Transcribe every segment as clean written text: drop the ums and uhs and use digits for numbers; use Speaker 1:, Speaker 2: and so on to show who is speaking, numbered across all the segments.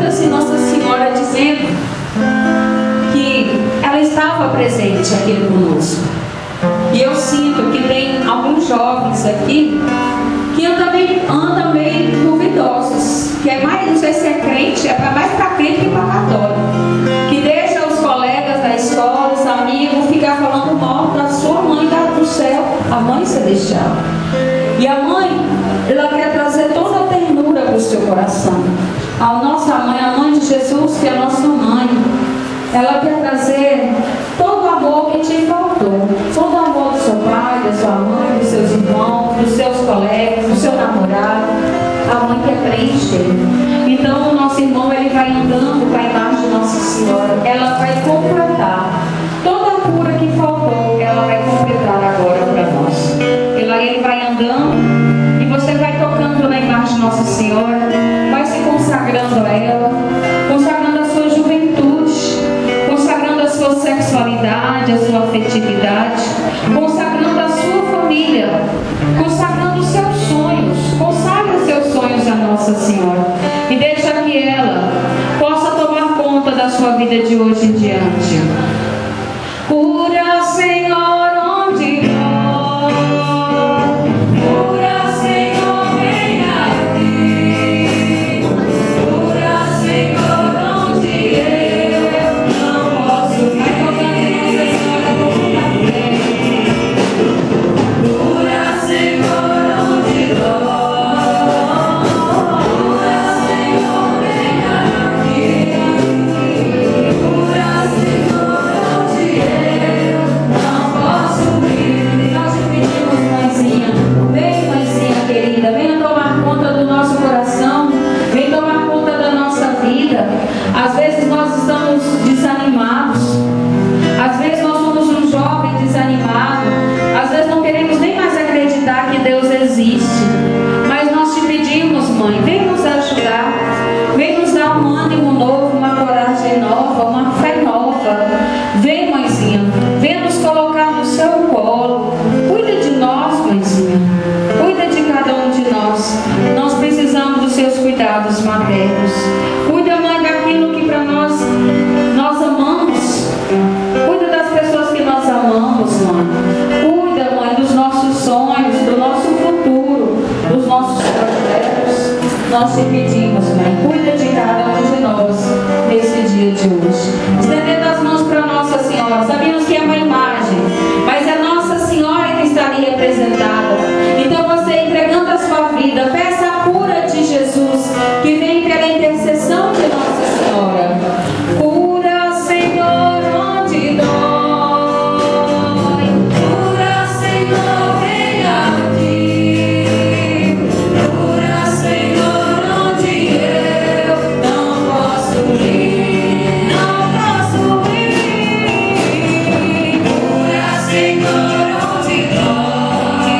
Speaker 1: escuta-se Nossa Senhora dizendo que ela estava presente aqui conosco. E eu sinto que tem alguns jovens aqui que andam meio duvidosos, que é mais, não sei se é crente, é mais para crente que para católico, que deixa os colegas da escola, os amigos, ficar falando mal da sua mãe do céu, a mãe celestial. E a mãe, ela quer trazer toda a ternura para o seu coração. A nossa mãe, a mãe de Jesus, que é a nossa mãe, ela quer trazer todo o amor que te faltou, todo o amor do seu pai, da sua mãe, dos seus irmãos, dos seus colegas, do seu namorado. A mãe quer preencher. Então o nosso irmão, ele vai andando com a imagem de Nossa Senhora. Ela vai completar toda a cura que faltou, ela vai completar agora para nós. Ele vai andando e você vai tocando na imagem de Nossa Senhora, vai se consagrando a ela, consagrando a sua juventude, consagrando a sua sexualidade, a sua afetividade, consagrando a sua família, consagrando os seus sonhos. Consagra os seus sonhos a Nossa Senhora e deixa que ela possa tomar conta da sua vida de hoje em diante. Cura, Senhor, onde vou. Cura, Senhor, vem aqui. Cura, Senhor, onde eu não posso. Vai tocando Nossa Senhora como na frente. Cura, Senhor, onde dói. Cura, Senhor, vem aqui. Cura, Senhor, onde eu não posso ir. Nós te pedimos, mãezinha, vem, mãezinha querida, venha tomar conta do nosso coração, vem tomar conta da nossa vida. Às vezes nós estamos desanimados, às vezes nós somos um jovem desanimado, às vezes não queremos nem mais acreditar que Deus existe. Mas nós te pedimos, mãe, vem nos ajudar, vem nos dar um ânimo novo, uma coragem nova, uma fé nova. Vem, mãezinha, vem nos colocar no seu colo. Cuida de nós, mãezinha, cuida de cada um de nós. Nós precisamos dos seus cuidados maternos. Cuida, mãe, daquilo que para nós amamos. Cuida das pessoas que nós amamos, mãe. Cuida, mãe, dos nossos sonhos, do nosso futuro, dos nossos projetos. Nós te pedimos, mãe, cuida de cada um de nós nesse dia de hoje. Estendendo as mãos para Nossa Senhora. Sabíamos que é uma imagem, mas é Nossa Senhora que está ali representada. Então você, entregando a sua vida, peça a cura de Jesus, que vem pela intercessão de Nossa Senhora. Cura, Senhor, onde dói. Cura, Senhor, vem aqui. Cura, Senhor, onde eu não posso ir. Não posso ir. Cura, Senhor, onde dói.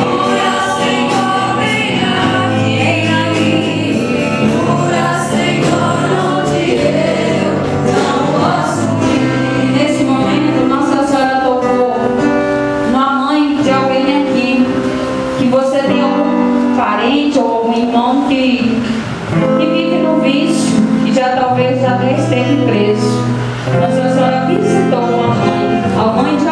Speaker 1: Cura, Senhor, vem aqui. Cura, Senhor, onde eu não posso ir. Nesse momento, Nossa Senhora tocou uma mãe de alguém aqui, que você tem algum parente ou algum irmão que vive no vício, que já talvez já esteve preso. Nossa Senhora visitou uma mãe, a mãe de